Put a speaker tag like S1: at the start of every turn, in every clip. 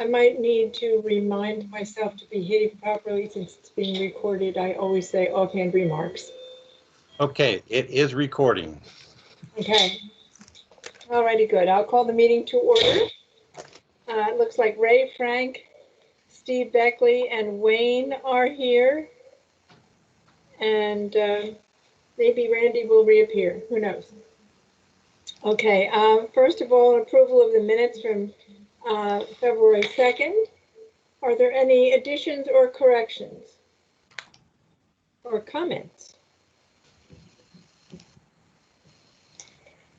S1: I might need to remind myself to behave properly since it's being recorded. I always say offhand remarks.
S2: Okay, it is recording.
S1: Okay. Alrighty, good. I'll call the meeting to order. It looks like Ray, Frank, Steve Beckley, and Wayne are here. And maybe Randy will reappear. Who knows? Okay. First of all, approval of the minutes from February 2nd. Are there any additions or corrections or comments?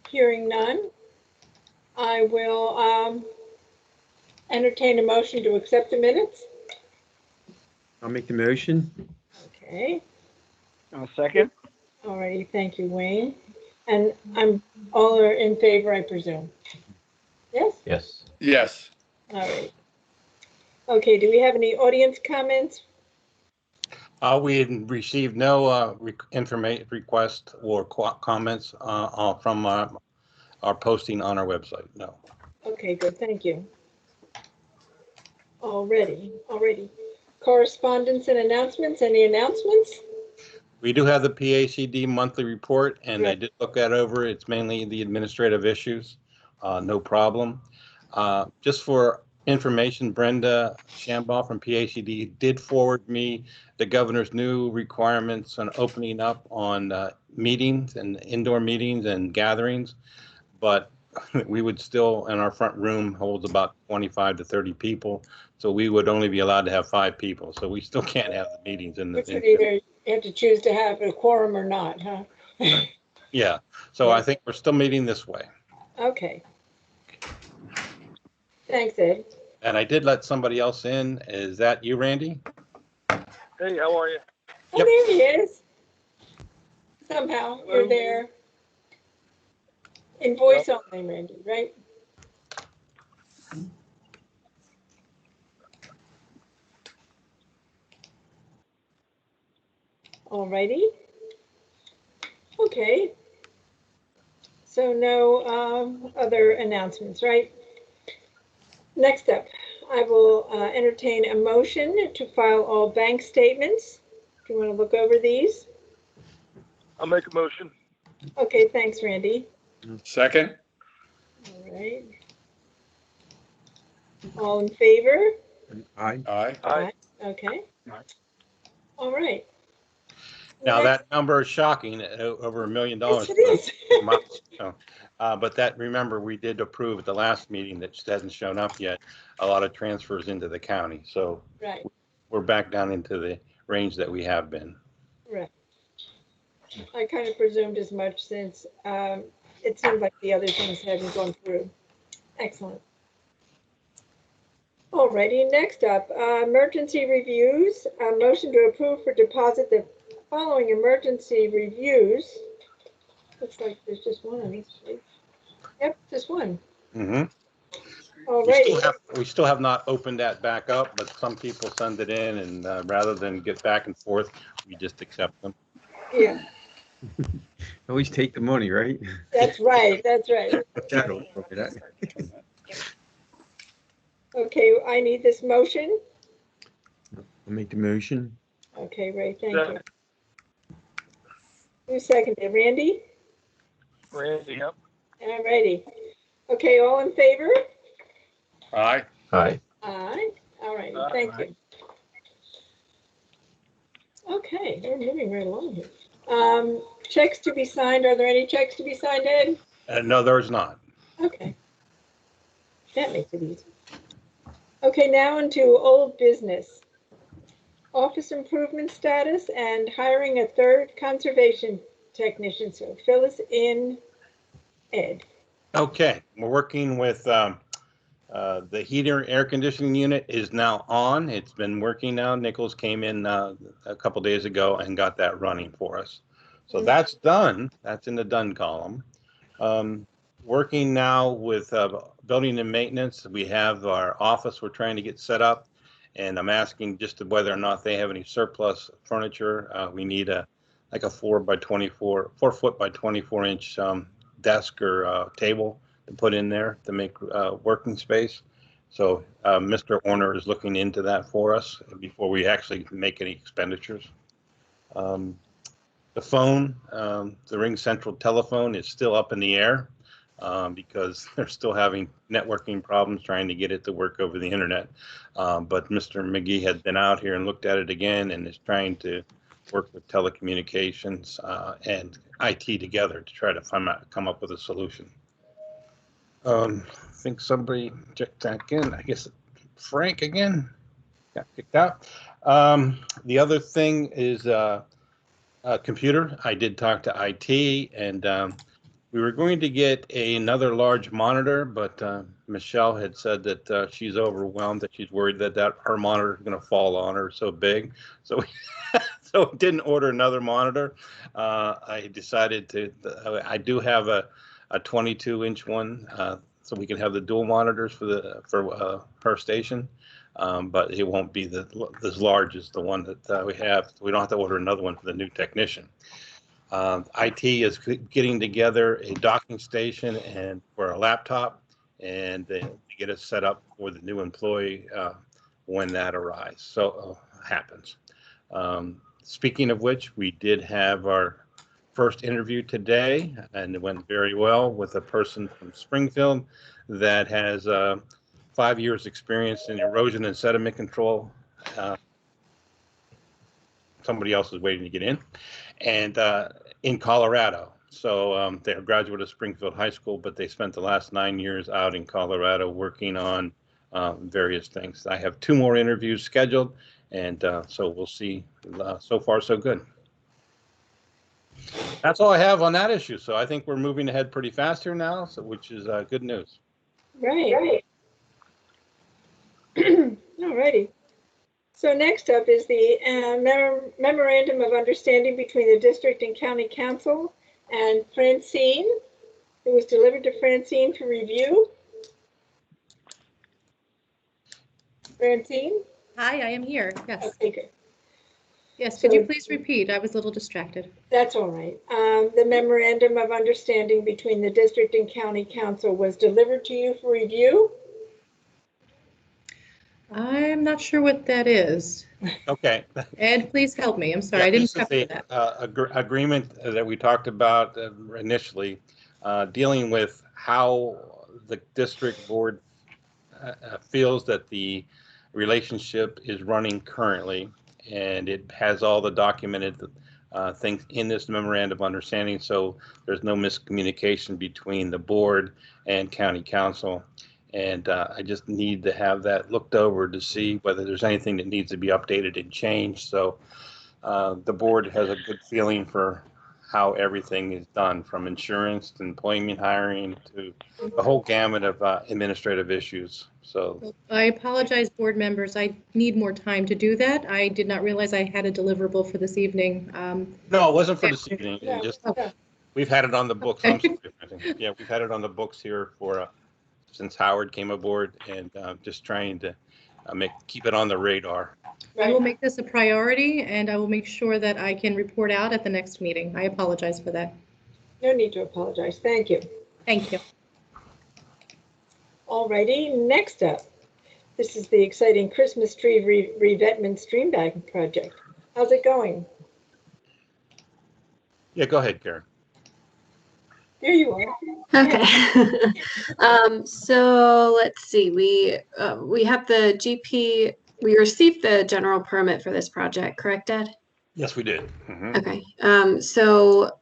S1: Hearing none, I will entertain a motion to accept the minutes.
S3: I'll make the motion.
S1: Okay.
S4: I'll second.
S1: All righty. Thank you, Wayne. And all are in favor, I presume. Yes?
S5: Yes.
S4: Yes.
S1: All right. Okay. Do we have any audience comments?
S2: We had received no information requests or comments from our posting on our website. No.
S1: Okay, good. Thank you. Already. Correspondence and announcements. Any announcements?
S2: We do have the PACD monthly report, and I
S1: Right.
S2: did look that over. It's mainly the administrative issues. No problem. Just for information, Brenda Shambaugh from PACD did forward me the governor's new requirements on opening up on meetings and indoor meetings and gatherings, but we would still, in our front room holds about 25 to 30 people, so we would only be allowed to have 5 people, so we still can't have the meetings in
S1: Which
S2: the.
S1: would either you have to choose to have a quorum or not, huh?
S2: Yeah, so I think we're still meeting this way.
S1: Okay. Thanks, Ed.
S2: And I did let somebody else in. Is that you, Randy?
S4: Hey, how are you?
S1: Oh,
S2: Yep.
S1: there he is. Somehow you're there. In voice only, Randy, right? All righty. Okay. So no other announcements, right? Next up, I will entertain a motion to file all bank statements. Do you want to look over these?
S4: I'll make a motion.
S1: Okay, thanks, Randy.
S4: Second.
S1: All right. All in favor?
S3: Aye.
S4: Aye. Aye.
S1: Okay.
S4: Aye.
S1: All right.
S2: Now
S1: Next-
S2: that number is shocking, over $1 million.
S1: Yes, it is.
S2: So, but that, remember, we did approve at the last meeting that just hasn't shown up yet, a lot of transfers into the county. So
S1: Right,
S2: we're back down into the range that we have been.
S1: right. I kind of presumed as much since it seemed like the other things hadn't gone through. Excellent. All righty, next up, emergency reviews. A motion to approve for deposit the following emergency reviews. Looks like there's just one on this page. Yep, just one.
S2: Mm-hmm.
S1: All
S2: We
S1: righty.
S2: still have not opened that back up, but some people send it in, and rather than get back and forth, we just accept them.
S1: Yeah,
S3: Always take the money, right?
S1: that's right, that's right.
S3: That'll cover that.
S1: Okay, I need this motion.
S3: I'll make the motion.
S1: Okay, Ray, thank you. Who seconded? Randy?
S4: Randy, yep.
S1: All righty. Okay, all in favor?
S4: Aye.
S5: Aye.
S1: Aye. All right, thank you. Okay, they're moving right along here. Checks to be signed. Are there any checks to be signed, Ed?
S2: No, there's not.
S1: Okay. That makes it easy. Okay, now into old business. Office improvement status and hiring a third conservation technician. So fill us in, Ed.
S2: Okay, we're working with the heater air conditioning unit is now on. It's been working now. Nichols came in a couple days ago and got that running for us. So that's done. That's in the done column. Working now with building and maintenance. We have our office we're trying to get set up, and I'm asking just whether or not they have any surplus furniture. We need like a 4 foot by 24 inch desk or table to put in there to make working space. So Mr. Orner is looking into that for us before we actually make any expenditures. The phone, the Ring Central telephone is still up in the air because they're still having networking problems trying to get it to work over the internet. But Mr. McGee had been out here and looked at it again and is trying to work with telecommunications and IT together to try to come up with a solution. I think somebody checked back in. I guess Frank again got kicked out. The other thing is computer. I did talk to IT, and we were going to get another large monitor, but Michelle had said that she's overwhelmed, that she's worried that her monitor is going to fall on her so big. So we so we didn't order another monitor. I decided to. I do have a 22-inch one, so we can have the dual monitors for her station. But it won't be as large as the one that we have. We don't have to order another one for the new technician. IT is getting together a docking station and for a laptop, and to get us set up for the new employee when that arrives. So happens. Speaking of which, we did have our first interview today, and it went very well with a person from Springfield that has 5 years experience in erosion and sediment control. Somebody else is waiting to get in, and in Colorado. So they're a graduate of Springfield High School, but they spent the last 9 years out in Colorado working on various things. I have 2 more interviews scheduled, and so we'll see. So far, so good. That's all I have on that issue. So I think we're moving ahead pretty fast here now, so which is good news.
S1: Right. Alrighty. So next up is the Memorandum of Understanding between the District and County Council and Francine. It was delivered to Francine for review. Francine?
S5: Hi, I am here. Yes.
S1: Okay, good.
S5: Yes, could you please repeat? I was a little distracted.
S1: That's all right. The Memorandum of Understanding between the District and County Council was delivered to you for review.
S5: I'm not sure what that is.
S2: Okay.
S5: Ed, please help me. I'm sorry,
S2: Yeah,
S5: I didn't
S2: this is
S5: cover that.
S2: agreement that we talked about initially, dealing with how the district board feels that the relationship is running currently, and it has all the documented things in this memorandum of understanding, so there's no miscommunication between the board and county council. And I just need to have that looked over to see whether there's anything that needs to be updated and changed. So the board has a good feeling for how everything is done, from insurance to employment hiring to the whole gamut of administrative issues. So
S5: I apologize, board members. I need more time to do that. I did not realize I had a deliverable for this evening.
S2: no, it wasn't for this evening.
S1: Yeah.
S2: Just
S1: Okay.
S2: we've had it on the books. I'm sorry. Yeah, we've had it on the books here for since Howard came aboard, and just trying to keep it on the radar.
S5: I will make this a priority, and I will make sure that I can report out at the next meeting. I apologize for that.
S1: No need to apologize. Thank you.
S5: Thank you.
S1: Alrighty, next up. This is the exciting Christmas tree revetment stream bank project. How's it going?
S2: Yeah, go ahead, Karen.
S1: Here you are.
S6: Okay. So let's see. We have the GP. We received the general permit for this project, correct, Ed?
S2: Yes, we did. Mm-hmm.
S6: Okay. So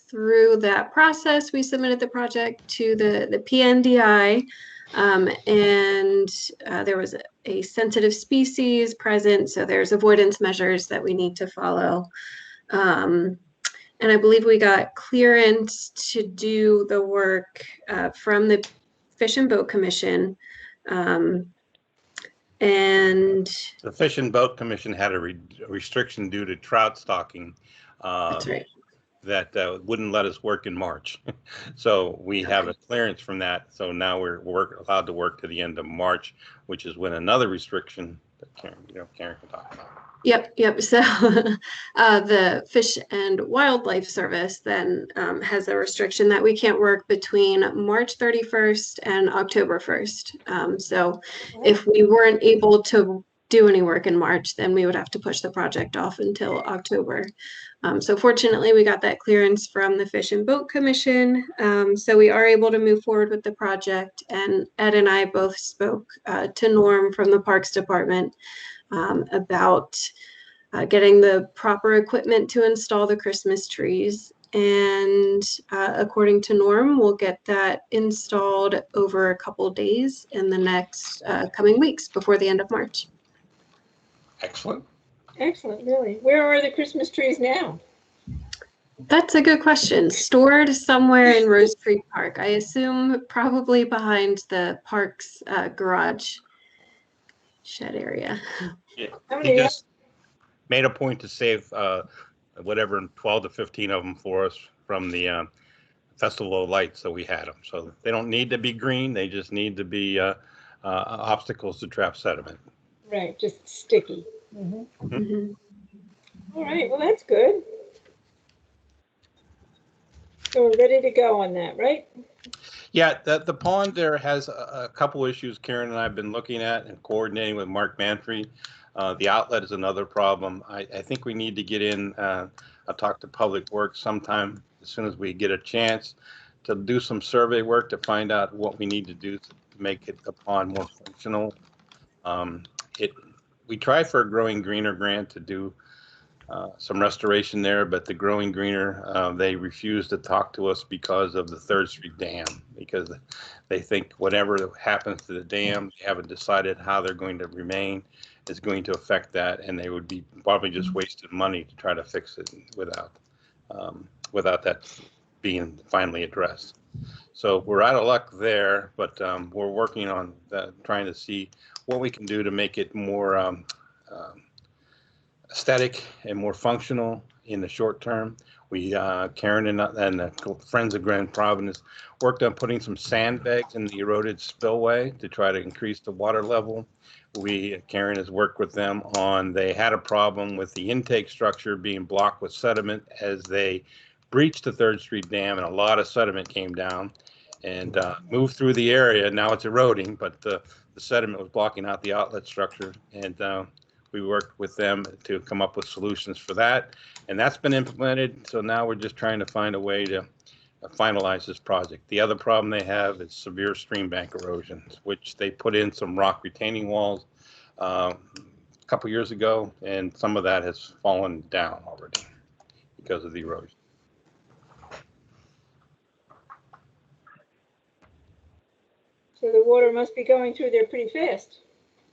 S6: through that process, we submitted the project to the PNDI, and there was a sensitive species present, so there's avoidance measures that we need to follow. And I believe we got clearance to do the work from the Fish and Boat Commission. And
S2: the Fish and Boat Commission had a restriction due to trout stocking.
S6: that's right.
S2: that wouldn't let us work in March. So we have a clearance from that. So now we're allowed to work to the end of March, which is when another restriction that Karen can talk about.
S6: Yep. So the Fish and Wildlife Service then has a restriction that we can't work between March 31st and October 1st. So if we weren't able to do any work in March, then we would have to push the project off until October. So fortunately, we got that clearance from the Fish and Boat Commission. So we are able to move forward with the project. And Ed and I both spoke to Norm from the Parks Department about getting the proper equipment to install the Christmas trees. And according to Norm, we'll get that installed over a couple days in the next coming weeks before the end of March.
S2: Excellent.
S1: Excellent, really. Where are the Christmas trees now?
S6: That's a good question. Stored somewhere in Rose Creek Park. I assume probably behind the park's garage shed area.
S2: Yeah.
S1: How
S2: He
S1: many?
S2: just made a point to save whatever 12 to 15 of them for us from the Festival of Lights, so we had them. So they don't need to be green, they just need to be obstacles to trap sediment.
S1: Right, just sticky.
S6: Mhm.
S1: All right, well, that's good. So we're ready to go on that, right?
S2: Yeah, the pond there has a couple issues Karen and I have been looking at and coordinating with Mark Manfrey. The outlet is another problem. I think we need to get in, I'll talk to Public Works sometime as soon as we get a chance to do some survey work to find out what we need to do to make the pond more functional. We tried for a Growing Greener grant to do some restoration there, but the Growing Greener, they refused to talk to us because of the 3rd Street Dam, because they think whatever happens to the dam, they haven't decided how they're going to remain, is going to affect that, and they would be probably just wasting money to try to fix it without that being finally addressed. So we're out of luck there, but we're working on trying to see what we can do to make it more aesthetic and more functional in the short term. We, Karen and the Friends of Grand Providence worked on putting some sandbags in the eroded spillway to try to increase the water level. Karen has worked with them they had a problem with the intake structure being blocked with sediment as they breached the 3rd Street Dam, and a lot of sediment came down and moved through the area. Now it's eroding, but the sediment was blocking out the outlet structure, and we worked with them to come up with solutions for that, and that's been implemented. So now we're just trying to find a way to finalize this project. The other problem they have is severe stream bank erosion, which they put in some rock retaining walls a couple years ago, and some of that has fallen down already because of the erosion.
S1: So the water must be going through there pretty fast,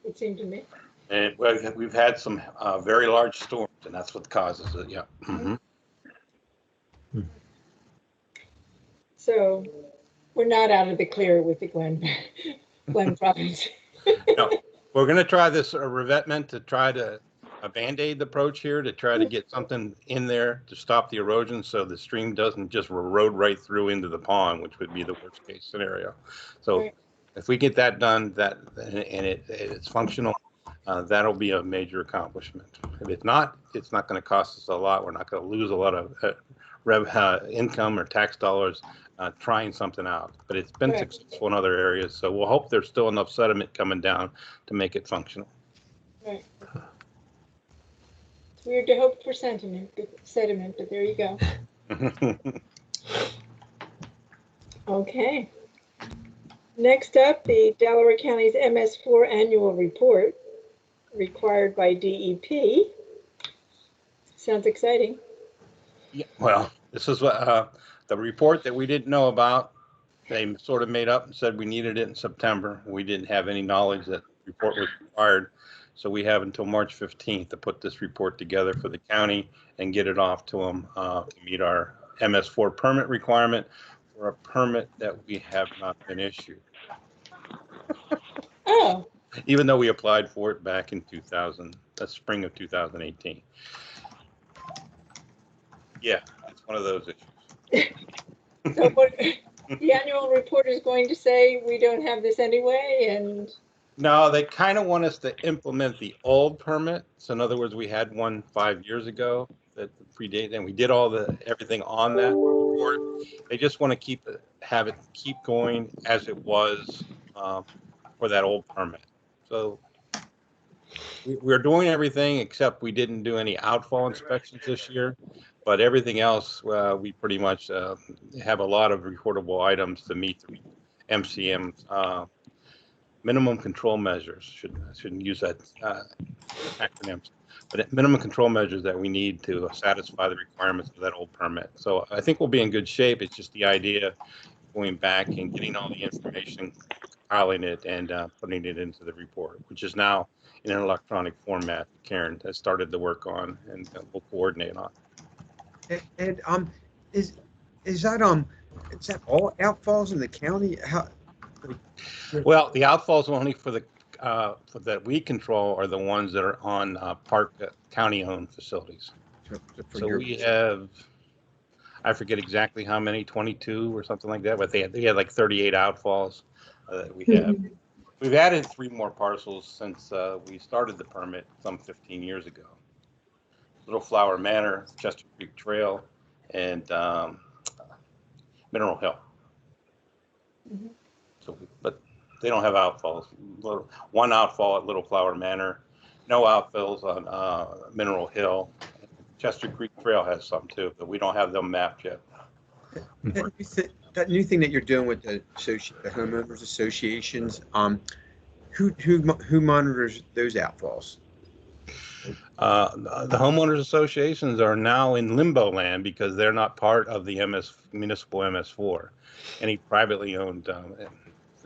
S1: it seemed to me.
S2: And we've had some very large storms, and that's what causes it. Yeah. Mm-hmm.
S1: So we're not out of the clear with the Glen Province.
S2: No, we're going to try this revetment to try to a Band-Aid approach here to try to get something in there to stop the erosion so the stream doesn't just erode right through into the pond, which would be the worst case scenario. So
S1: Right.
S2: if we get that done, and it's functional, that'll be a major accomplishment. If not, it's not going to cost us a lot. We're not going to lose a lot of income or tax dollars trying something out. But it's been
S1: Correct.
S2: successful in other areas, so we'll hope there's still enough sediment coming down to make it functional.
S1: Right. It's weird to hope for sediment, but there you go. Okay. Next up, the Delaware County's MS4 annual report required by DEP. Sounds exciting.
S2: Yeah, well, this is what the report that we didn't know about. They sort of made up and said we needed it in September. We didn't have any knowledge that the report was required. So we have until March 15th to put this report together for the county and get it off to them to meet our MS4 permit requirement for a permit that we have not been issued.
S1: Oh,
S2: Even though we applied for it back in spring of 2018. Yeah, it's one of those issues.
S1: So what, the annual report is going to say we don't have this anyway, and
S2: No, they kind of want us to implement the old permit. So in other words, we had one 5 years ago that predated, and we did everything on that report. They just want to have it keep going as it was for that old permit. So we're doing everything except we didn't do any outfall inspections this year, but everything else, we pretty much have a lot of recordable items to meet the MCM minimum control measures. Shouldn't use that acronyms, but minimum control measures that we need to satisfy the requirements of that old permit. So I think we'll be in good shape. It's just the idea of going back and getting all the information, compiling it, and putting it into the report, which is now in an electronic format. Karen has started the work on, and we'll coordinate on.
S3: And is that all outfalls in the county? How?
S2: Well, the outfalls only for that we control are the ones that are on park county-owned facilities. So we have, I forget exactly how many, 22 or something like that, but they had like 38 outfalls that we have. We've added 3 more parcels since we started the permit some 15 years ago. Little Flower Manor, Chester Creek Trail, and Mineral Hill. So, but they don't have outfalls. One outfall at Little Flower Manor, no outfalls on Mineral Hill. Chester Creek Trail has some too, but we don't have them mapped yet.
S3: That new thing that you're doing with the homeowners associations, who monitors those outfalls?
S2: The homeowners associations are now in limbo land because they're not part of the municipal MS4. Any privately owned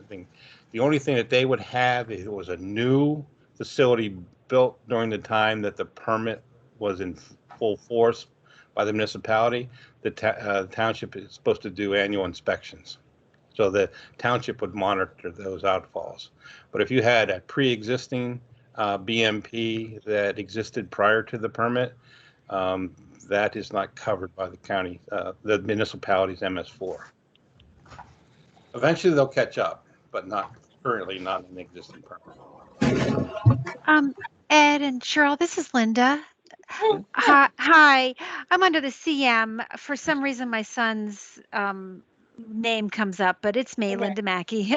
S2: thing. The only thing that they would have if it was a new facility built during the time that the permit was in full force by the municipality, the township is supposed to do annual inspections. So the township would monitor those outfalls. But if you had a pre-existing BMP that existed prior to the permit, that is not covered by the county, the municipality's MS4. Eventually they'll catch up, but not currently, not in the existing permit.
S7: Ed and Cheryl, this is Linda.
S1: oh,
S7: Hi. I'm under the CM. For some reason, my son's name comes up, but it's me,
S1: Okay.
S7: Linda Mackey.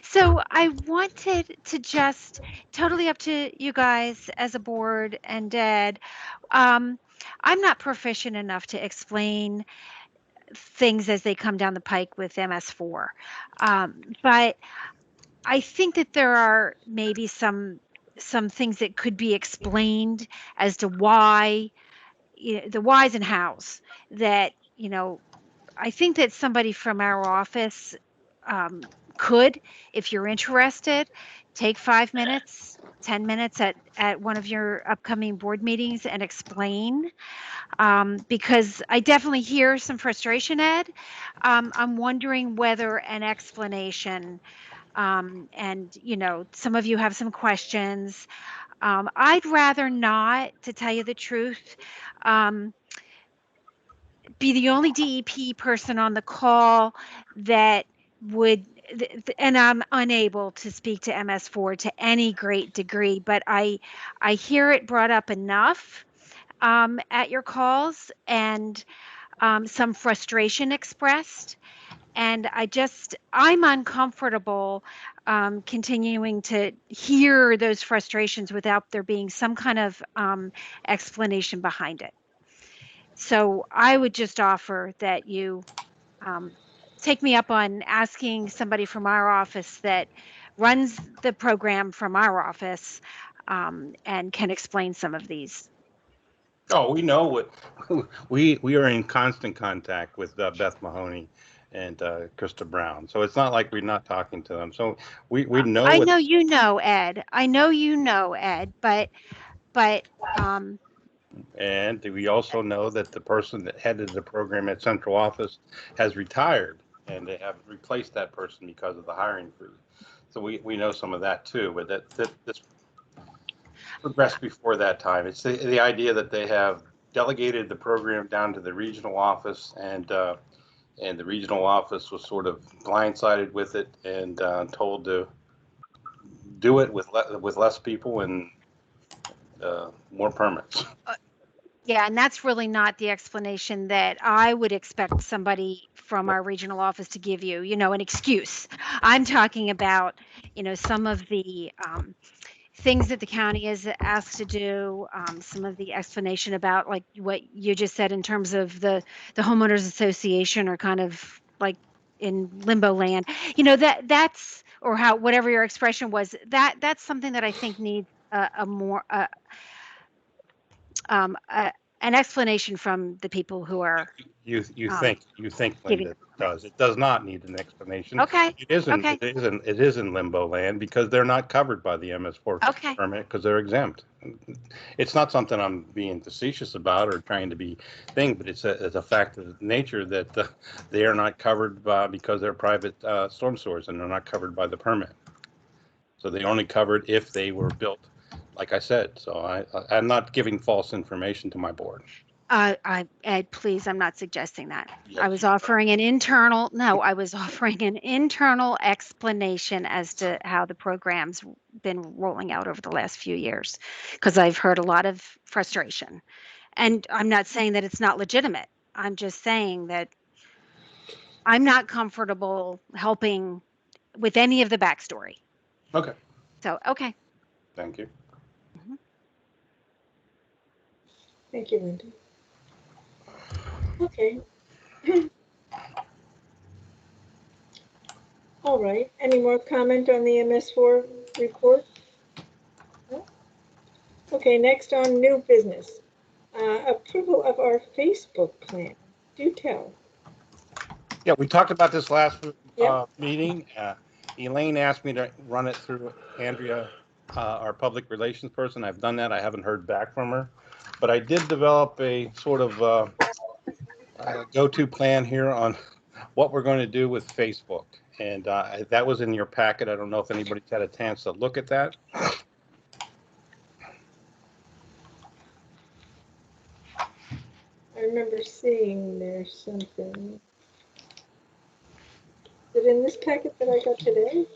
S7: So I wanted to just totally up to you guys as a board and Ed. I'm not proficient enough to explain things as they come down the pike with MS4, but I think that there are maybe some things that could be explained as to why, the whys and hows that, I think that somebody from our office could, if you're interested, take 5 minutes, 10 minutes at one of your upcoming board meetings and explain, because I definitely hear some frustration, Ed. I'm wondering whether an explanation, and some of you have some questions. I'd rather not, to tell you the truth, be the only DEP person on the call that would, and I'm unable to speak to MS4 to any great degree, but I hear it brought up enough at your calls, and some frustration expressed. And I'm uncomfortable continuing to hear those frustrations without there being some kind of explanation behind it. So I would just offer that you take me up on asking somebody from our office that runs the program from our office and can explain some of these.
S2: Oh, we know what we are in constant contact with Beth Mahoney and Krista Brown. So it's not like we're not talking to them. So we know.
S7: I know you know, Ed. I know you know, Ed, but
S2: and we also know that the person that headed the program at central office has retired, and they have replaced that person because of the hiring freeze. So we know some of that too, but this progressed before that time. It's the idea that they have delegated the program down to the regional office, and the regional office was sort of blindsided with it and told to do it with less people and more permits.
S7: Yeah, and that's really not the explanation that I would expect somebody from our regional office to give you, an excuse. I'm talking about, some of the things that the county is asked to do, some of the explanation about like what you just said in terms of the homeowners association are kind of like in limbo land. That's or how whatever your expression was, that's something that I think needs a more an explanation from the people who are
S2: You
S7: um,
S2: think,
S7: giving.
S2: Linda, it does. It does not need an explanation.
S7: Okay.
S2: It isn't.
S7: Okay.
S2: It is in limbo land because they're not covered by the MS4
S7: Okay.
S2: permit because they're exempt. It's not something I'm being facetious about or trying to be but it's a fact of nature that they are not covered by because they're private storm sewers and they're not covered by the permit. So they only covered if they were built, like I said. So I'm not giving false information to my board.
S7: Ed, please, I'm not suggesting that.
S2: Yes,
S7: I was offering an internal, no, I was offering an internal explanation as to how the program's been rolling out over the last few years, because I've heard a lot of frustration. And I'm not saying that it's not legitimate. I'm just saying that I'm not comfortable helping with any of the backstory.
S2: Okay.
S7: So, okay.
S2: Thank you.
S7: Mhm.
S1: Thank you, Linda. Okay. All right. Any more comment on the MS4 report? No? Okay, next on new business. Approval of our Facebook plan. Do tell.
S2: Yeah, we talked about this last
S1: Yep.
S2: meeting. Elaine asked me to run it through Andrea, our public relations person. I've done that. I haven't heard back from her. But I did develop a sort of go-to plan here on what we're going to do with Facebook. And that was in your packet. I don't know if anybody's had a chance to look at that.
S1: I remember seeing there's something. Is it in this packet that I got today?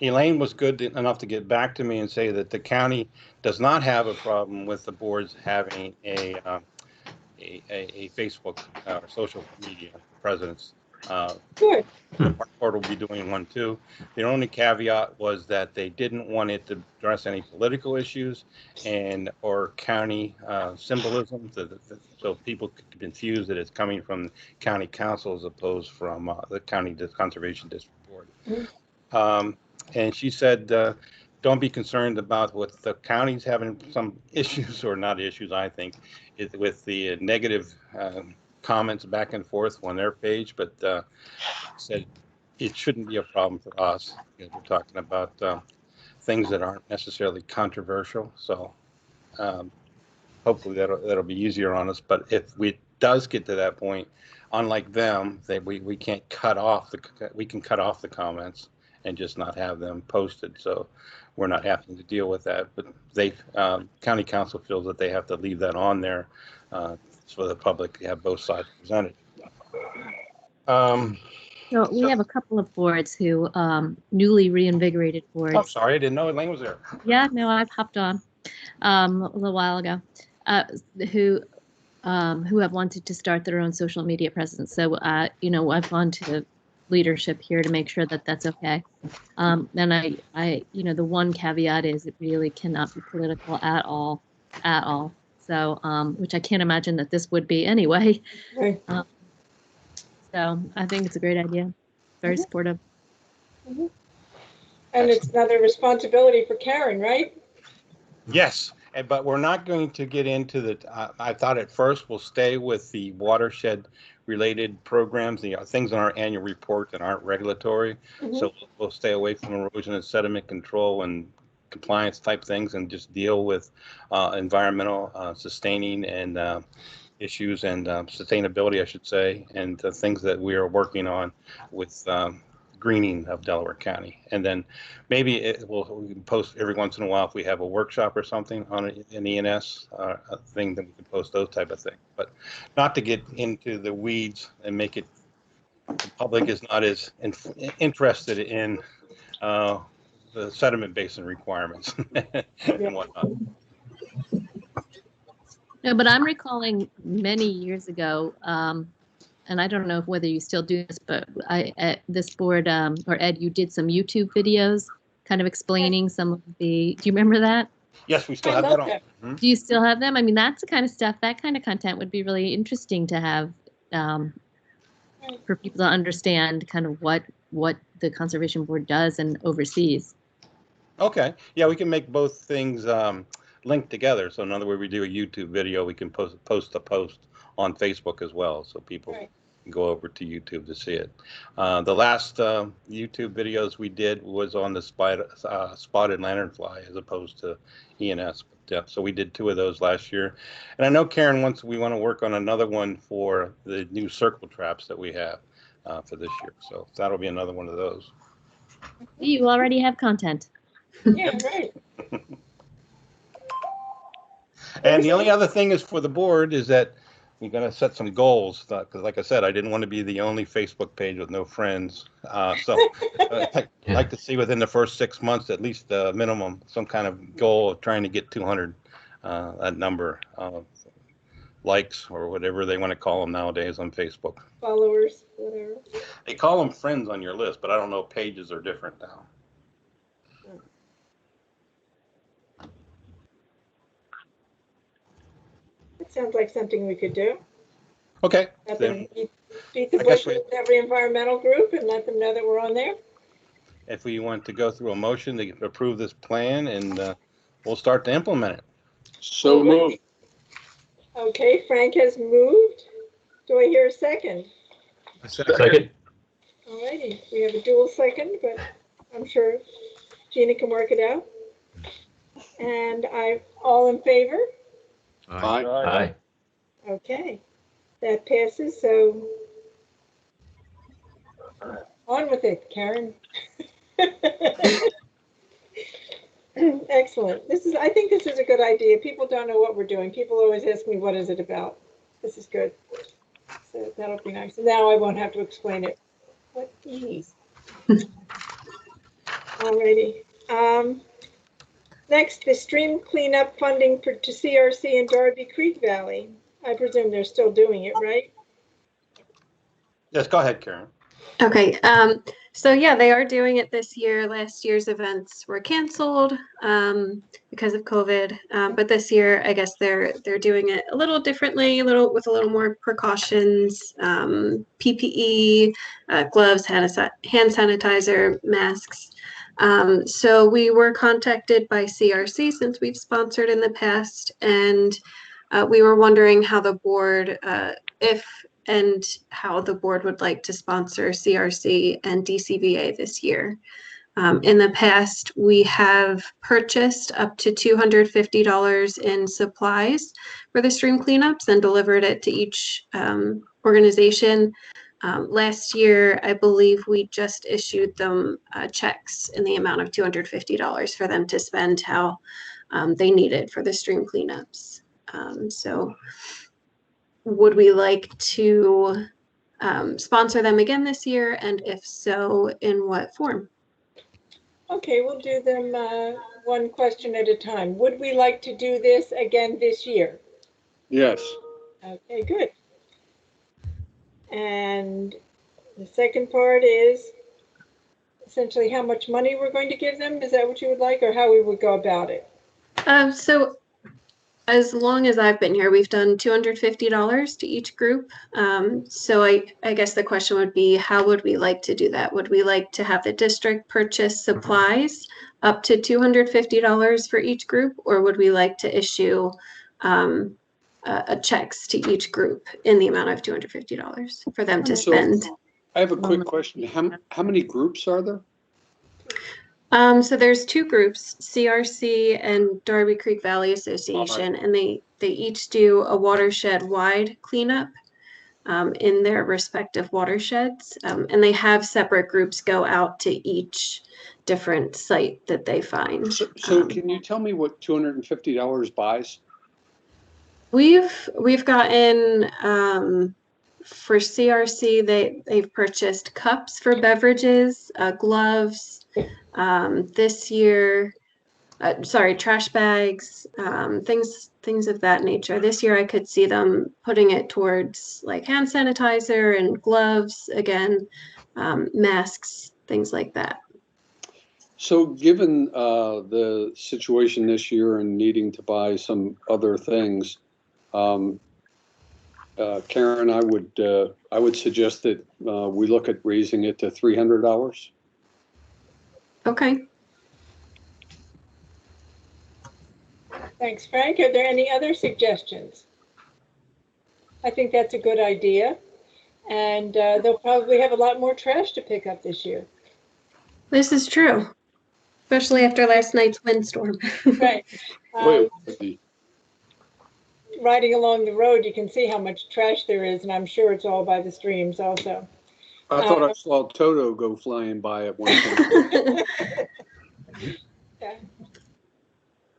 S2: Elaine was good enough to get back to me and say that the county does not have a problem with the boards having a Facebook or social media presence.
S1: Good.
S2: Our board will be doing one too. The only caveat was that they didn't want it to address any political issues or county symbolism, so people could confuse that it's coming from county council as opposed from the county conservation district board.
S1: Mhm.
S2: And she said, don't be concerned about what the county's having some issues or not issues, I think, with the negative comments back and forth on their page, but said it shouldn't be a problem for us because we're talking about things that aren't necessarily controversial. So hopefully that'll be easier on us. But if it does get to that point, unlike them, we can't we can cut off the comments and just not have them posted. So we're not having to deal with that. But county council feels that they have to leave that on there for the public to have both sides presented.
S8: So we have a couple of boards who, newly reinvigorated boards.
S2: Oh, sorry, I didn't know Elaine was there.
S8: Yeah, no, I've hopped on a little while ago, who have wanted to start their own social media presence. So, I've gone to leadership here to make sure that that's okay. And the one caveat is it really cannot be political at all. So, which I can't imagine that this would be anyway.
S1: Right.
S8: So I think it's a great idea. Very supportive.
S1: Mm-hmm. And it's another responsibility for Karen, right?
S2: Yes, but we're not going to get into the. I thought at first we'll stay with the watershed-related programs, the things in our annual report that aren't regulatory.
S1: Mm-hmm.
S2: So we'll stay away from erosion and sediment control and compliance type things, and just deal with environmental sustaining and issues and sustainability, I should say, and the things that we are working on with greening of Delaware County. And then maybe we can post every once in a while if we have a workshop or something on an ENS a thing, then we can post those type of things. But not to get into the weeds and make it, the public is not as interested in the sediment basin requirements and whatnot.
S8: No, but I'm recalling many years ago, and I don't know whether you still do this, but at this board, or Ed, you did some YouTube videos kind of explaining some of the, do you remember that?
S2: Yes, we still
S1: I
S2: have
S1: love
S2: that on.
S1: that.
S2: Hmm?
S8: Do you still have them? I mean, that's the kind of stuff, that kind of content would be really interesting to have for people to understand kind of what the Conservation Board does and oversees.
S2: Okay, yeah, we can make both things linked together. So in other words, we do a YouTube video, we can post a post on Facebook as well, so people
S1: Right.
S2: can go over to YouTube to see it. The last YouTube videos we did was on the spotted lanternfly as opposed to ENS. But, yeah, so we did 2 of those last year, and I know Karen we want to work on another one for the new circle traps that we have for this year. So that'll be another one of those.
S8: You already have content.
S1: Yeah, right.
S2: And the only other thing is for the board is that we're going to set some goals because, like I said, I didn't want to be the only Facebook page with no friends. So I'd like to see within the first 6 months, at least minimum, some kind of goal of trying to get 200, that number of likes or whatever they want to call them nowadays on Facebook.
S1: Followers, whatever.
S2: They call them friends on your list, but I don't know, pages are different now.
S1: It sounds like something we could do.
S2: Okay.
S1: Let
S2: Then
S1: them beat the
S2: I guess
S1: bush with every environmental group and let them know that we're on there.
S2: if we want to go through a motion to approve this plan, and we'll start to implement it.
S4: So moved.
S1: Okay, Frank has moved. Do I hear a second?
S4: Second.
S1: All righty, we have a dual second, but I'm sure Gina can work it out. And all in favor?
S4: Aye.
S1: Okay, that passes, so on with it, Karen. Excellent. I think this is a good idea. People don't know what we're doing. People always ask me, what is it about? This is good. So that'll be nice. Now I won't have to explain it. What ease. Alrighty. Next, the stream cleanup funding to CRC and Darby Creek Valley. I presume they're still doing it, right?
S2: Yes, go ahead, Karen.
S6: Okay, so yeah, they are doing it this year. Last year's events were canceled because of COVID, but this year, I guess they're doing it a little differently, with a little more precautions, PPE, gloves, hand sanitizer, masks. So we were contacted by CRC since we've sponsored in the past, and we were wondering how the board, how the board would like to sponsor CRC and DCVA this year. In the past, we have purchased up to $250 in supplies for the stream cleanups and delivered it to each organization. Last year, I believe we just issued them checks in the amount of $250 for them to spend how they needed for the stream cleanups. So would we like to sponsor them again this year? And if so, in what form?
S1: Okay, we'll do them one question at a time. Would we like to do this again this year?
S4: Yes.
S1: Okay, good. And the second part is essentially how much money we're going to give them. Is that what you would like, or how we would go about it?
S6: So as long as I've been here, we've done $250 to each group. So I guess the question would be, how would we like to do that? Would we like to have the district purchase supplies up to $250 for each group, or would we like to issue checks to each group in the amount of $250 for them to spend?
S9: I have a quick question. How many groups are there?
S6: So there's 2 groups, CRC and Darby Creek Valley Association, and they each do a watershed-wide cleanup. in their respective watersheds. And they have separate groups go out to each different site that they find.
S9: So can you tell me what $250 buys?
S6: We've gotten for CRC, they've purchased cups for beverages, gloves, this year, trash bags, things of that nature. This year I could see them putting it towards like hand sanitizer and gloves, again, masks, things like that.
S9: So given the situation this year and needing to buy some other things, Karen, I would suggest that we look at raising it to $300.
S6: Okay.
S1: Thanks, Frank. Are there any other suggestions? I think that's a good idea. And they'll probably have a lot more trash to pick up this year.
S6: This is true, especially after last night's windstorm.
S1: Right.
S9: Wait.
S1: Riding along the road, you can see how much trash there is, and I'm sure it's all by the streams also.
S9: I thought I saw Toto go flying by at one point.
S1: Yeah.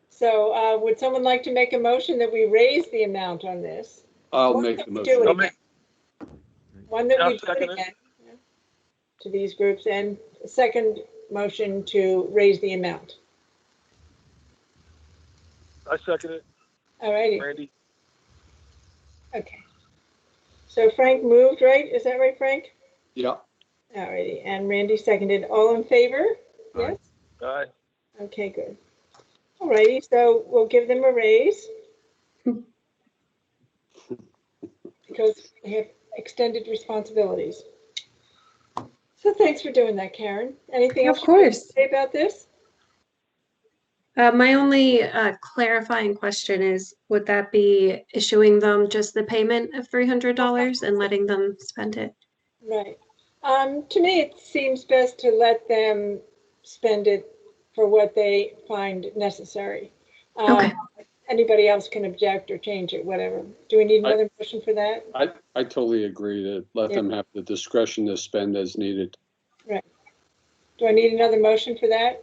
S1: So would someone like to make a motion that we raise the amount on this?
S9: I'll
S1: One
S9: make
S1: that
S9: the
S1: we do
S9: motion.
S1: it again. One that we do
S4: second
S1: it
S4: it.
S1: again to these groups, and a second motion to raise the amount.
S4: I second it,
S1: All righty.
S4: Randy.
S1: Okay. So Frank moved, right? Is that right, Frank?
S9: Yeah.
S1: All righty. And Randy seconded. All in favor?
S3: Aye.
S1: Yes?
S4: Aye.
S1: Okay, good. All righty. So we'll give them a raise because they have extended responsibilities. So thanks for doing that, Karen. Anything else
S6: Of
S1: you want to
S6: course.
S1: say about this?
S6: My only clarifying question is, would that be issuing them just the payment of $300 and letting them spend it?
S1: Right. To me, it seems best to let them spend it for what they find necessary.
S6: Okay.
S1: Anybody else can object or change it, whatever. Do we need another motion for that?
S9: I totally agree to let them have the discretion to spend as needed.
S1: Right. Do I need another motion for that?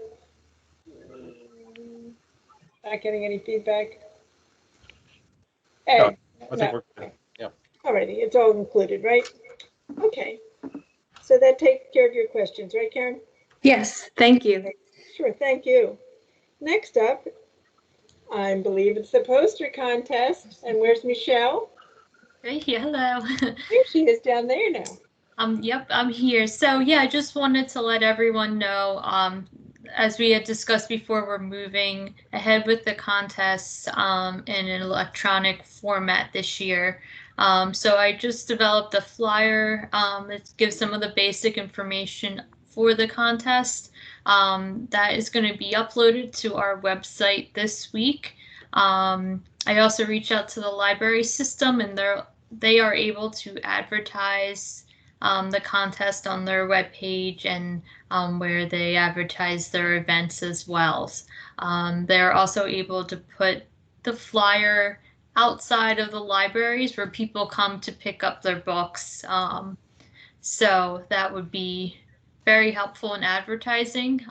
S1: Not getting any feedback? Ed?
S2: I think we're good. Yeah.
S1: Alrighty, it's all included, right? Okay. So that takes care of your questions, right, Karen?
S6: Yes, thank you.
S1: Sure, thank you. Next up, I believe it's the poster contest. And where's Michelle?
S10: Hey, hello.
S1: Here she is down there now.
S10: Yep, I'm here. So yeah, I just wanted to let everyone know, as we had discussed before, we're moving ahead with the contests in an electronic format this year. So I just developed a flyer that gives some of the basic information for the contest. That is going to be uploaded to our website this week. I also reached out to the library system, and they are able to advertise the contest on their webpage and where they advertise their events as well. They're also able to put the flyer outside of the libraries where people come to pick up their books. So that would be very helpful in advertising.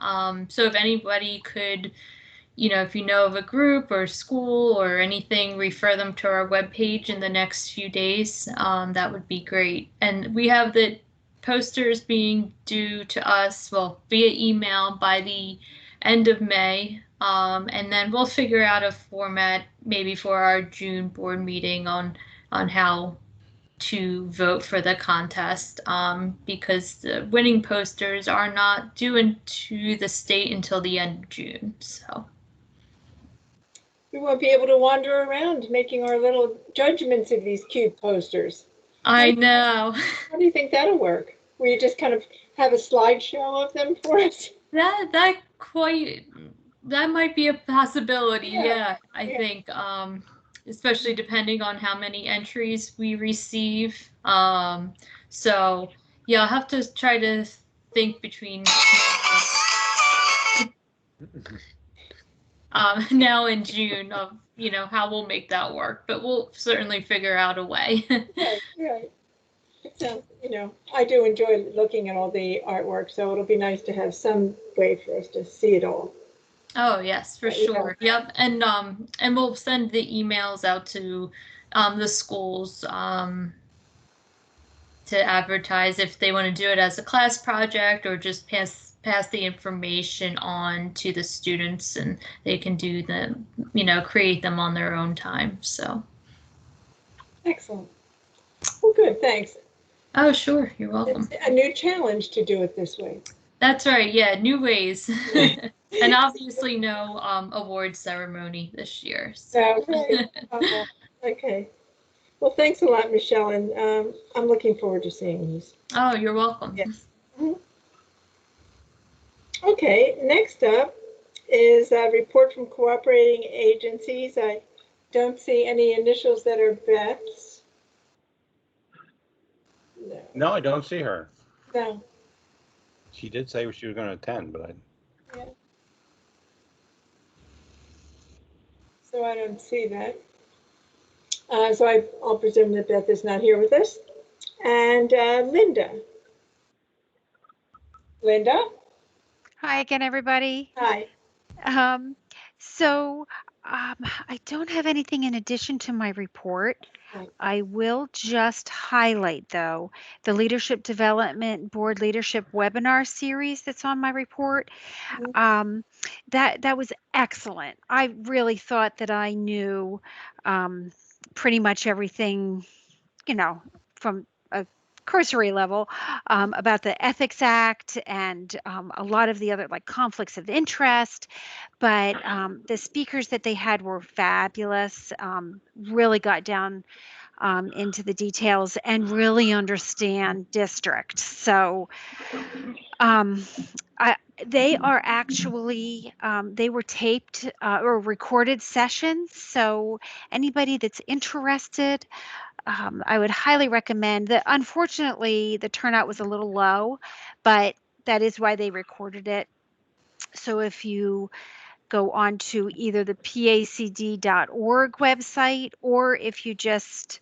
S10: So if anybody could, if you know of a group or school or anything, refer them to our webpage in the next few days. That would be great. And we have the posters being due to us, via email by the end of May. And then we'll figure out a format maybe for our June board meeting on how to vote for the contest, because the winning posters are not due into the state until the end of June. So
S1: We won't be able to wander around making our little judgments of these cute posters.
S10: I know.
S1: How do you think that'll work? Will you just kind of have a slideshow of them for us?
S10: That might be a possibility. Yeah, I think, especially depending on how many entries we receive. So yeah, I'll have to try to think between now and June of how we'll make that work, but we'll certainly figure out a way.
S1: Right. It sounds, I do enjoy looking at all the artwork, so it'll be nice to have some way for us to see it all.
S10: Oh, yes, for
S1: Yeah.
S10: sure. Yep. And we'll send the emails out to the schools to advertise if they want to do it as a class project or just pass the information on to the students, and they can do them, create them on their own time. So.
S1: Excellent. Well, good, thanks.
S10: Oh, sure. You're welcome.
S1: It's a new challenge to do it this way.
S10: That's right. Yeah, new ways. And obviously no award ceremony this year. So.
S1: Right. Okay. Well, thanks a lot, Michelle, and I'm looking forward to seeing these.
S10: Oh, you're welcome.
S1: Yes. Okay, next up is a report from cooperating agencies. I don't see any initials that are Beth's.
S2: No, I don't see her.
S1: No.
S2: She did say she was going to attend, but
S1: Yeah. So I don't see that. So I'll presume that Beth is not here with us. And Linda. Linda?
S7: Hi again, everybody.
S1: Hi.
S7: I don't have anything in addition to my report.
S1: Right.
S7: I will just highlight, though, the Leadership Development Board Leadership Webinar series that's on my report. That was excellent. I really thought that I knew pretty much everything, from a cursory level about the Ethics Act and a lot of the other like conflicts of interest. But the speakers that they had were fabulous, really got down into the details and really understand district. So they are actually, they were taped or recorded sessions. So anybody that's interested, I would highly recommend that. Unfortunately, the turnout was a little low, but that is why they recorded it. So if you go on to either the pacd.org website, or if you just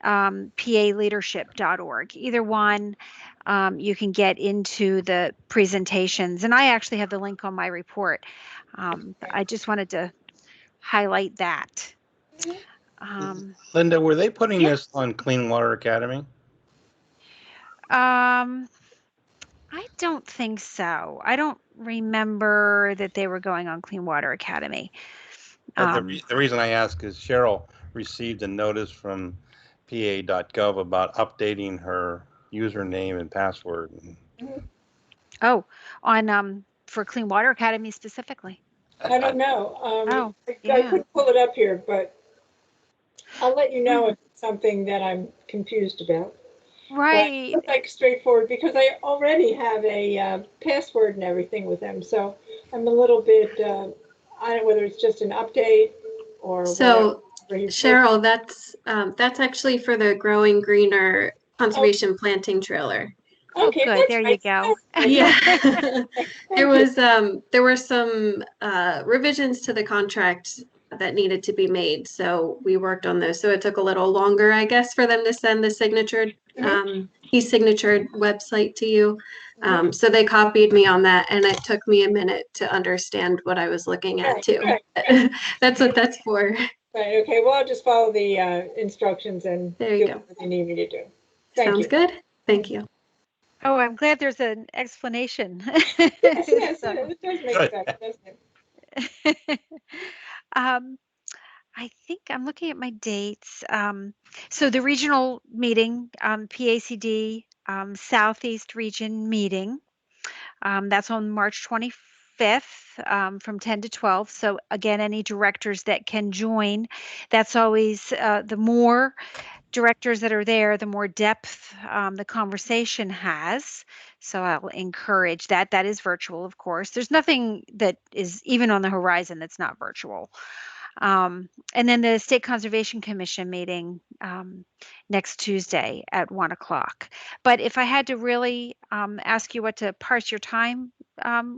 S7: paleadership.org, either one, you can get into the presentations. And I actually have the link on my report. I just wanted to highlight that.
S2: Linda, were they putting
S7: Yeah.
S2: this on Clean Water Academy?
S7: I don't think so. I don't remember that they were going on Clean Water Academy.
S2: The reason I ask is Cheryl received a notice from pa.gov about updating her username and password.
S7: Oh, on for Clean Water Academy specifically.
S1: I don't know. I
S7: yeah.
S1: couldn't pull it up here, but I'll let you know if it's something that I'm confused about.
S7: Right.
S1: But it looks like straightforward because I already have a password and everything with them. So I'm a little bit, I don't know whether it's just an update or
S6: So
S1: whatever.
S6: Cheryl, that's actually for the Growing Greener Conservation Planting Trailer.
S1: Okay,
S7: good. There you go.
S6: Yeah. there were some revisions to the contract that needed to be made, so we worked on those. So it took a little longer, I guess, for them to send the signatured e-signatured website to you. So they copied me on that, and it took me a minute to understand what I was looking at too. That's what that's for.
S1: Right. Okay. Well, I'll just follow the instructions and
S6: there you
S1: do
S6: go.
S1: what they need me to do.
S6: Sounds good. Thank you.
S7: Oh, I'm glad there's an explanation.
S1: Yes, it does make sense, doesn't it?
S7: I think I'm looking at my dates. So the regional meeting, PACD Southeast Region meeting, that's on March 25th from 10 to 12. So again, any directors that can join, that's always the more directors that are there, the more depth the conversation has. So I'll encourage that. That is virtual, of course. There's nothing that is even on the horizon that's not virtual. And then the State Conservation Commission meeting next Tuesday at 1 o'clock. But if I had to really ask you what to parse your time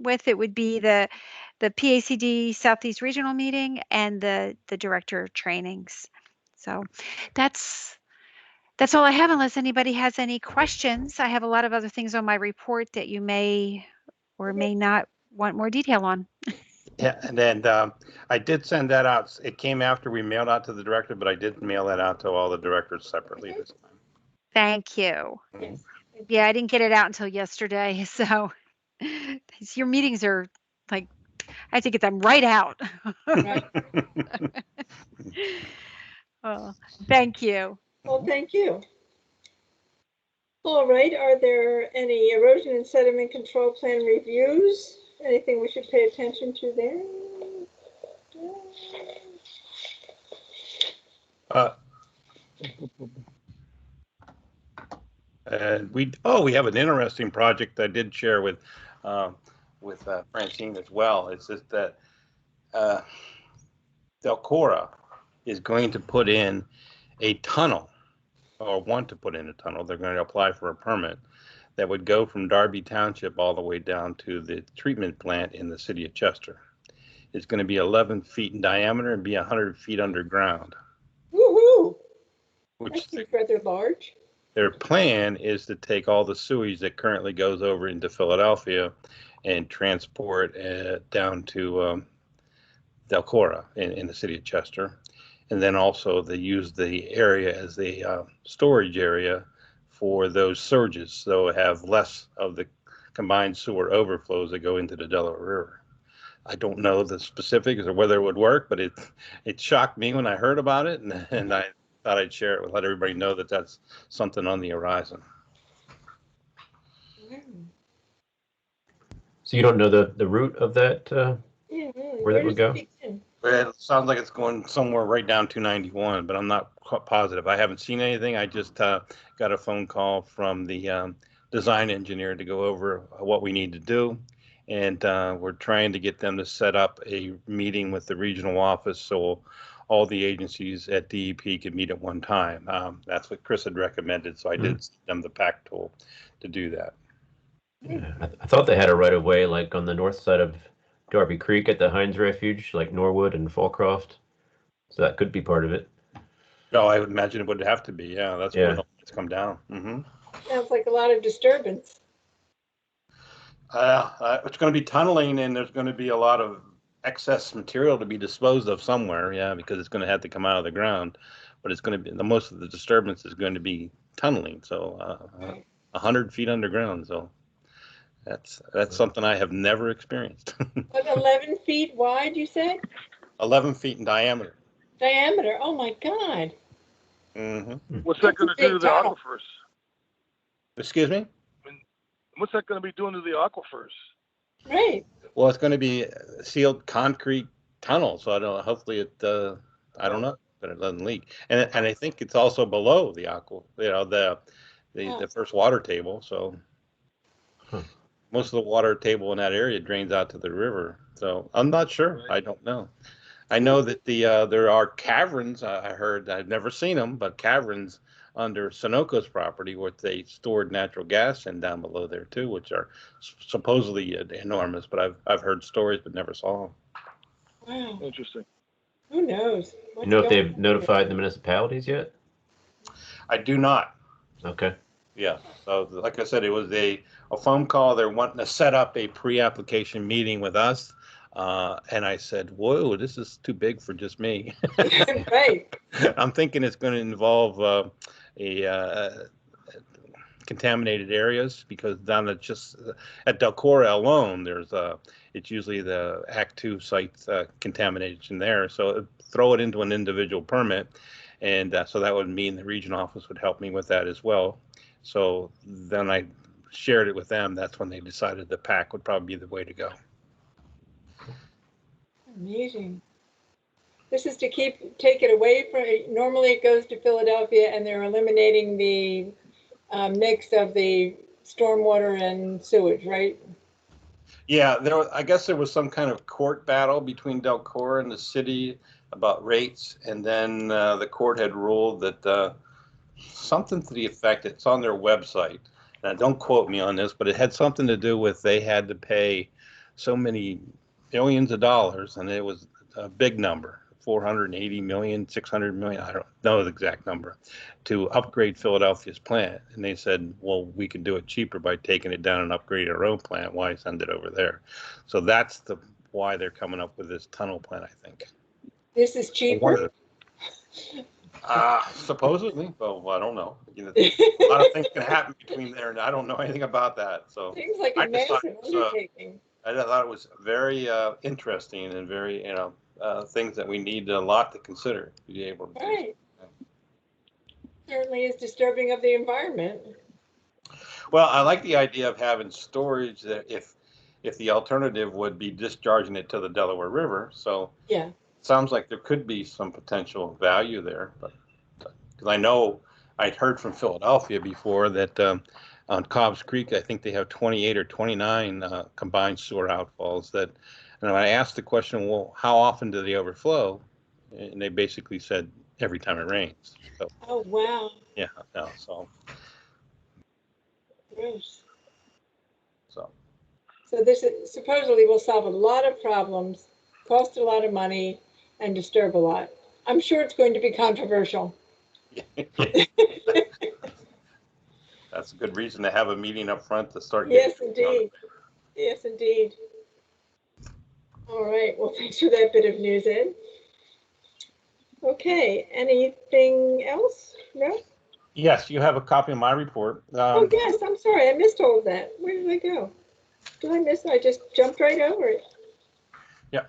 S7: with, it would be the PACD Southeast Regional meeting and the director trainings. So that's That's all I have unless anybody has any questions. I have a lot of other things on my report that you may or may not want more detail on.
S2: Yeah, and then I did send that out. It came after we mailed out to the director, but I did mail that out to all the directors separately this time.
S7: Thank you.
S2: Mhm.
S7: Yeah, I didn't get it out until yesterday, so your meetings are like, I have to get them right out. Oh, thank you.
S1: Well, thank you. All right, are there any erosion and sediment control plan reviews? Anything we should pay attention to there?
S2: And we have an interesting project I did share with Francine as well. It's just that Delcora is going to put in a tunnel, or want to put in a tunnel. They're going to apply for a permit that would go from Darby Township all the way down to the treatment plant in the city of Chester. It's going to be 11 feet in diameter and be 100 feet underground.
S1: Woohoo!
S2: Which
S1: That's rather large.
S2: Their plan is to take all the sewage that currently goes over into Philadelphia and transport down to Delcora in the city of Chester. And then also they use the area as a storage area for those surges, so have less of the combined sewer overflows that go into the Delaware River. I don't know the specifics or whether it would work, but it shocked me when I heard about it, and I thought I'd share it, let everybody know that that's something on the horizon.
S4: So you don't know the route of that,
S1: Yeah, really.
S4: where that would go?
S2: It sounds like it's going somewhere right down 291, but I'm not quite positive. I haven't seen anything. I just got a phone call from the design engineer to go over what we need to do. And we're trying to get them to set up a meeting with the regional office so all the agencies at DEP can meet at one time. That's what Chris had recommended, so I did send them the PAC tool to do that.
S4: Yeah, I thought they had a right of way like on the north side of Darby Creek at the Heinz Refuge, like Norwood and Fallcroft. So that could be part of it.
S2: No, I would imagine it would have to be. Yeah, that's where the lines come down.
S1: Sounds like a lot of disturbance.
S2: It's going to be tunneling, and there's going to be a lot of excess material to be disposed of somewhere. Yeah, because it's going to have to come out of the ground. But it's going to be most of the disturbance is going to be tunneling. So 100 feet underground. So that's something I have never experienced.
S1: But 11 feet wide, you said?
S2: 11 feet in diameter.
S1: Diameter. Oh my God.
S11: What's that going to do to the aquifers?
S2: Excuse me?
S11: What's that going to be doing to the aquifers?
S1: Right.
S2: Well, it's going to be a sealed concrete tunnel, so I don't. Hopefully, I don't know, but it doesn't leak. And I think it's also below the the first water table. So most of the water table in that area drains out to the river. So I'm not sure. I don't know. I know that there are caverns. I heard. I've never seen them, but caverns under Sunoco's property, where they stored natural gas in down below there too, which are supposedly enormous. But I've heard stories, but never saw them.
S1: Wow.
S11: Interesting.
S1: Who knows?
S4: You know if they've notified the municipalities yet?
S2: I do not.
S4: Okay.
S2: Yeah. So like I said, it was a phone call. They're wanting to set up a pre-application meeting with us. And I said, whoa, this is too big for just me.
S1: Right.
S2: I'm thinking it's going to involve contaminated areas, because down at Delcora alone, there's it's usually the Act 2 sites contamination there. So throw it into an individual permit. And so that would mean the region office would help me with that as well. So then I shared it with them. That's when they decided the PAC would probably be the way to go.
S1: Amazing. This is to take it away from, normally it goes to Philadelphia, and they're eliminating the mix of the stormwater and sewage, right?
S2: Yeah, I guess there was some kind of court battle between Delcora and the city about rates, and then the court had ruled that something to the effect, it's on their website. Now, don't quote me on this, but it had something to do with they had to pay so many billions of dollars, and it was a big number, 480 million, 600 million, I don't know the exact number, to upgrade Philadelphia's plant. And they said, well, we could do it cheaper by taking it down and upgrading our own plant. Why send it over there? So that's why they're coming up with this tunnel plant, I think.
S1: This is cheaper?
S2: Supposedly, well, I don't know. A lot of things can happen between there, and I don't know anything about that. So
S1: Seems like
S2: I
S1: a
S2: just thought
S1: massive
S2: it was,
S1: undertaking.
S2: I thought it was very interesting and very, things that we need a lot to consider to be able to do.
S1: Right. Certainly is disturbing of the environment.
S2: Well, I like the idea of having storage that if the alternative would be discharging it to the Delaware River. So
S1: yeah,
S2: sounds like there could be some potential value there, but because I know I'd heard from Philadelphia before that on Cobb's Creek, I think they have 28 or 29 combined sewer outfalls that, and when I asked the question, well, how often do they overflow? And they basically said every time it rains. So,
S1: oh, wow.
S2: Yeah, no, so.
S1: Gross.
S2: So
S1: this supposedly will solve a lot of problems, cost a lot of money, and disturb a lot. I'm sure it's going to be controversial.
S2: That's a good reason to have a meeting up front to start.
S1: Yes, indeed. Yes, indeed. All right. Well, thanks for that bit of news, Ed. Okay. Anything else? No?
S2: Yes, you have a copy of my report.
S1: Oh, yes. I'm sorry. I missed all of that. Where did I go? Did I miss it? I just jumped right over it.
S2: Yeah.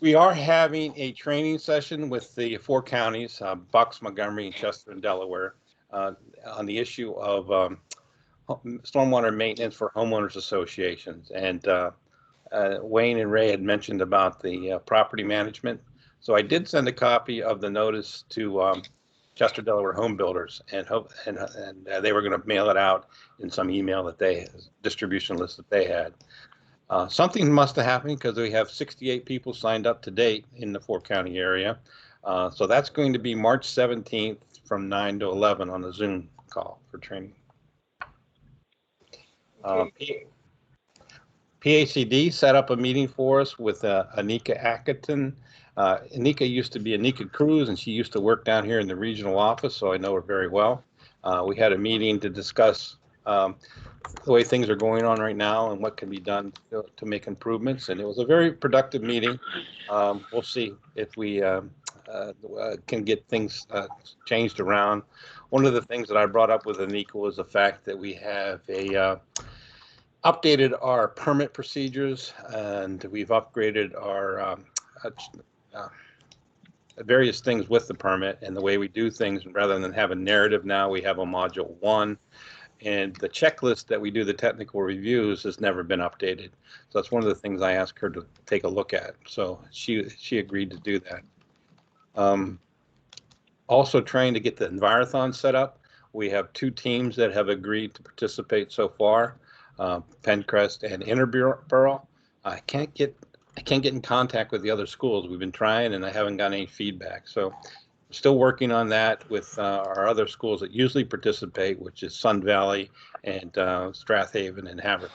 S2: We are having a training session with the 4 counties, Bucks, Montgomery, Chester, and Delaware, on the issue of stormwater maintenance for homeowners associations. And Wayne and Ray had mentioned about the property management. So I did send a copy of the notice to Chester, Delaware home builders, and they were going to mail it out in some email that distribution list that they had. Something must have happened because we have 68 people signed up to date in the 4 county area. So that's going to be March 17th from 9 to 11 on the Zoom call for training. PACD set up a meeting for us with Anika Atkinson. Anika used to be Anika Cruz, and she used to work down here in the regional office, so I know her very well. We had a meeting to discuss the way things are going on right now and what can be done to make improvements. And it was a very productive meeting. We'll see if we can get things changed around. One of the things that I brought up with Anika was the fact that we have updated our permit procedures, and we've upgraded our various things with the permit and the way we do things. Rather than have a narrative now, we have a module 1. And the checklist that we do the technical reviews has never been updated. So that's one of the things I asked her to take a look at. So she agreed to do that. Also trying to get the Envirothon set up. We have 2 teams that have agreed to participate so far, Pencrest and Interborough. I can't get in contact with the other schools. We've been trying and I haven't gotten any feedback. So still working on that with our other schools that usually participate, which is Sun Valley and Strathaven and Havre.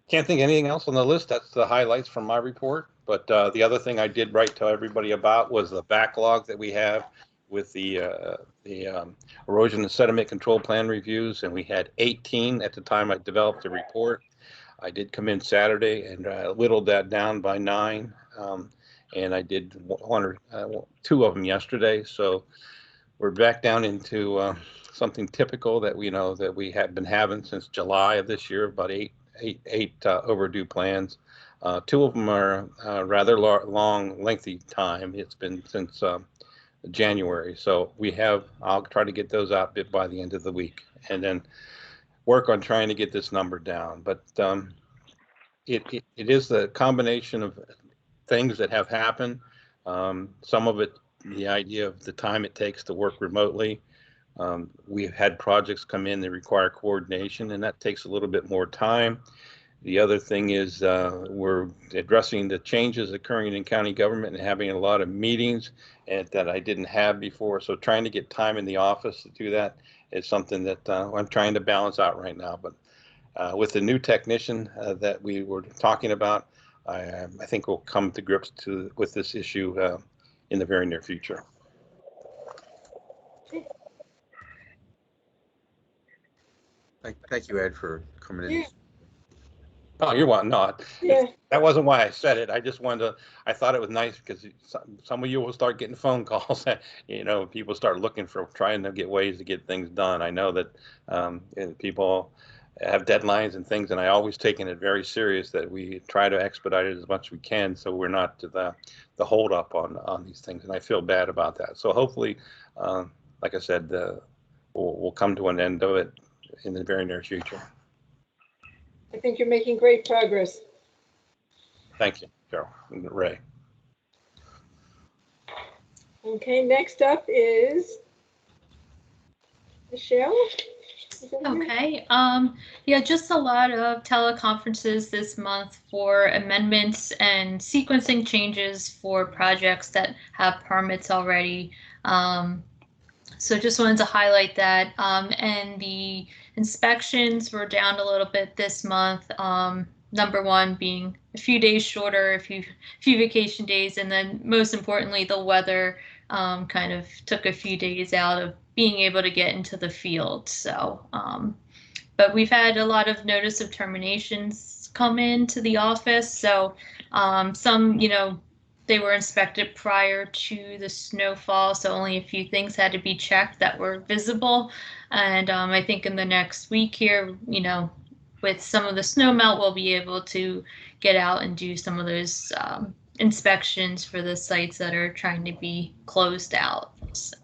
S2: Can't think of anything else on the list. That's the highlights from my report. But the other thing I did write to everybody about was the backlog that we have with the erosion and sediment control plan reviews, and we had 18 at the time I developed the report. I did come in Saturday and whittled that down by 9, and I did 1 or 2 of them yesterday. So we're back down into something typical that we know that we have been having since July of this year, about eight overdue plans. 2 of them are rather long, lengthy time. It's been since January. So I'll try to get those out by the end of the week, and then work on trying to get this number down. But it is the combination of things that have happened. Some of it, the idea of the time it takes to work remotely. We've had projects come in that require coordination, and that takes a little bit more time. The other thing is we're addressing the changes occurring in county government and having a lot of meetings that I didn't have before. So trying to get time in the office to do that is something that I'm trying to balance out right now. But with the new technician that we were talking about, I think we'll come to grips with this issue in the very near future.
S3: Thank you, Ed, for coming in.
S1: Yeah.
S2: Oh, you're welcome. No,
S1: Yeah.
S2: that wasn't why I said it. I just wanted to, I thought it was nice because some of you will start getting phone calls. People start looking for trying to get ways to get things done. I know that people have deadlines and things, and I always taken it very serious that we try to expedite it as much as we can so we're not the hold up on these things. And I feel bad about that. So hopefully, like I said, we'll come to an end of it in the very near future.
S1: I think you're making great progress.
S2: Thank you, Carol and Ray.
S1: Okay, next up is Michelle.
S10: Okay. Yeah, just a lot of teleconferences this month for amendments and sequencing changes for projects that have permits already. So just wanted to highlight that. And the inspections were down a little bit this month. Number one being a few days shorter, a few vacation days, and then most importantly, the weather kind of took a few days out of being able to get into the field. So, but we've had a lot of notice of terminations come into the office. So some, they were inspected prior to the snowfall, so only a few things had to be checked that were visible. And I think in the next week here, with some of the snow melt, we'll be able to get out and do some of those inspections for the sites that are trying to be closed out. So,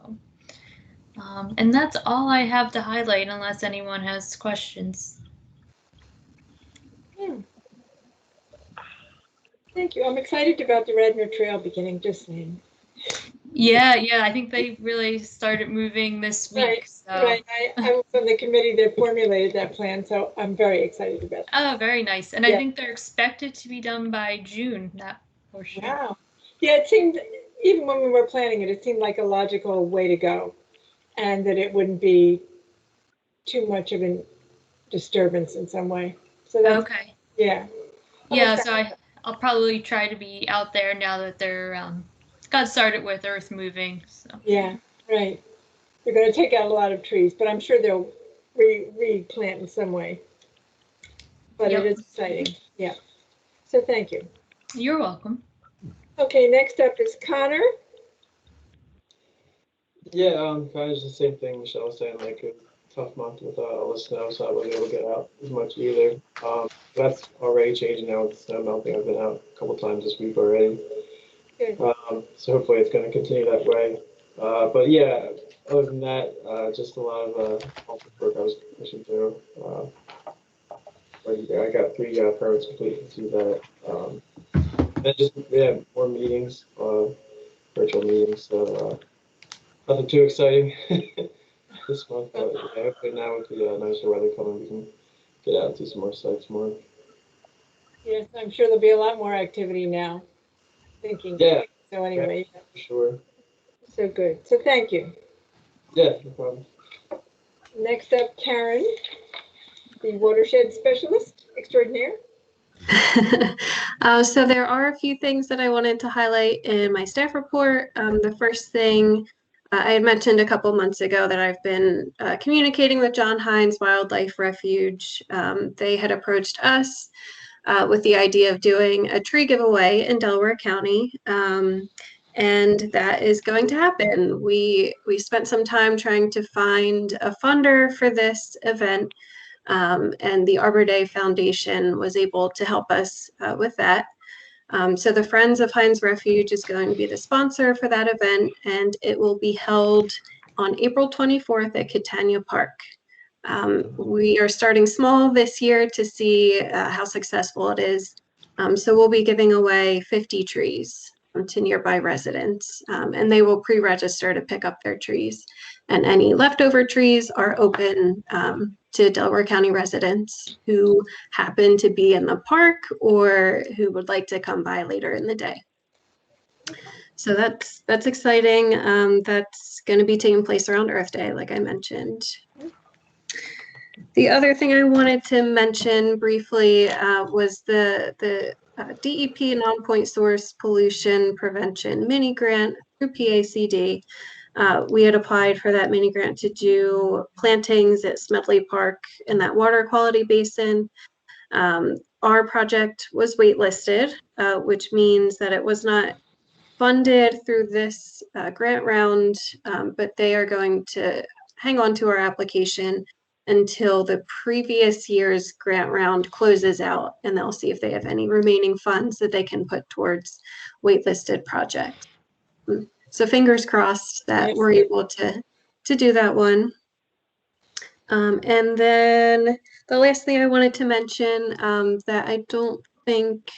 S10: and that's all I have to highlight unless anyone has questions.
S1: Thank you. I'm excited about the Redner Trail beginning, just saying.
S10: Yeah, I think they really started moving this week.
S1: Right,
S10: so.
S1: right. I was on the committee that formulated that plan, so I'm very excited about that.
S10: Oh, very nice. And
S1: Yeah.
S10: I think they're expected to be done by June, that portion.
S1: Wow. Yeah, it seemed, even when we were planning it, it seemed like a logical way to go, and that it wouldn't be too much of a disturbance in some way. So that's,
S10: Okay.
S1: yeah.
S10: Yeah, so I'll probably try to be out there now that they're got started with earth moving. So.
S1: Yeah, right. They're going to take out a lot of trees, but I'm sure they'll replant in some way. But
S10: Yep.
S1: It is exciting. Yeah. So thank you.
S10: You're welcome.
S1: Okay, next up is Connor.
S12: Yeah, kind of the same thing Michelle was saying, like a tough month with all the snow, so I wasn't able to get out as much either. That's already changing now with the snow melting. I've been out a couple times this week already.
S1: Good.
S12: So hopefully it's going to continue that way. But yeah, other than that, just a lot of office work I was pushing through. I got 3 permits completed through that. And just more meetings, virtual meetings. So nothing too exciting this month, but yeah, hopefully now with the nicer weather coming, we can get out and see some more sites more.
S1: Yes, I'm sure there'll be a lot more activity now. Thinking.
S12: Yeah.
S1: So anyway.
S12: Yeah, for sure.
S1: So good. So thank you.
S12: Yeah, no problem.
S1: Next up, Karen, the watershed specialist extraordinaire.
S6: So there are a few things that I wanted to highlight in my staff report. The first thing I had mentioned a couple months ago that I've been communicating with John Hines Wildlife Refuge. They had approached us with the idea of doing a tree giveaway in Delaware County. And that is going to happen. We spent some time trying to find a funder for this event. And the Arbor Day Foundation was able to help us with that. So the Friends of Hines Refuge is going to be the sponsor for that event, and it will be held on April 24th at Catania Park. We are starting small this year to see how successful it is. So we'll be giving away 50 trees to nearby residents, and they will pre-register to pick up their trees. And any leftover trees are open to Delaware County residents who happen to be in the park or who would like to come by later in the day. So that's exciting. That's going to be taking place around Earth Day, like I mentioned. The other thing I wanted to mention briefly was the DEP non-point source pollution prevention mini grant through PACD. We had applied for that mini grant to do plantings at Smedley Park in that water quality basin. Our project was waitlisted, which means that it was not funded through this grant round, but they are going to hang on to our application until the previous year's grant round closes out, and they'll see if they have any remaining funds that they can put towards waitlisted projects. So fingers crossed that we're able to do that one. And then the last thing I wanted to mention that I don't think,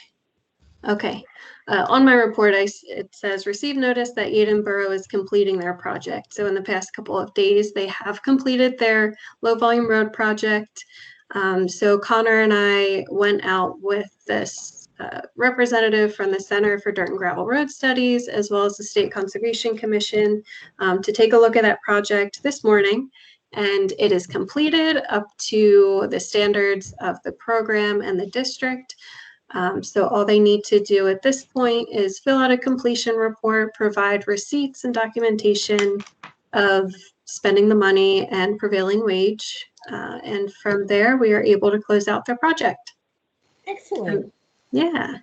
S6: okay, on my report, it says receive notice that Edinburgh is completing their project. So in the past couple of days, they have completed their low volume road project. So Connor and I went out with this representative from the Center for Dirt and Gravel Road Studies, as well as the State Conservation Commission, to take a look at that project this morning. And it is completed up to the standards of the program and the district. So all they need to do at this point is fill out a completion report, provide receipts and documentation of spending the money and prevailing wage. And from there, we are able to close out their project.
S1: Excellent.
S6: Yeah.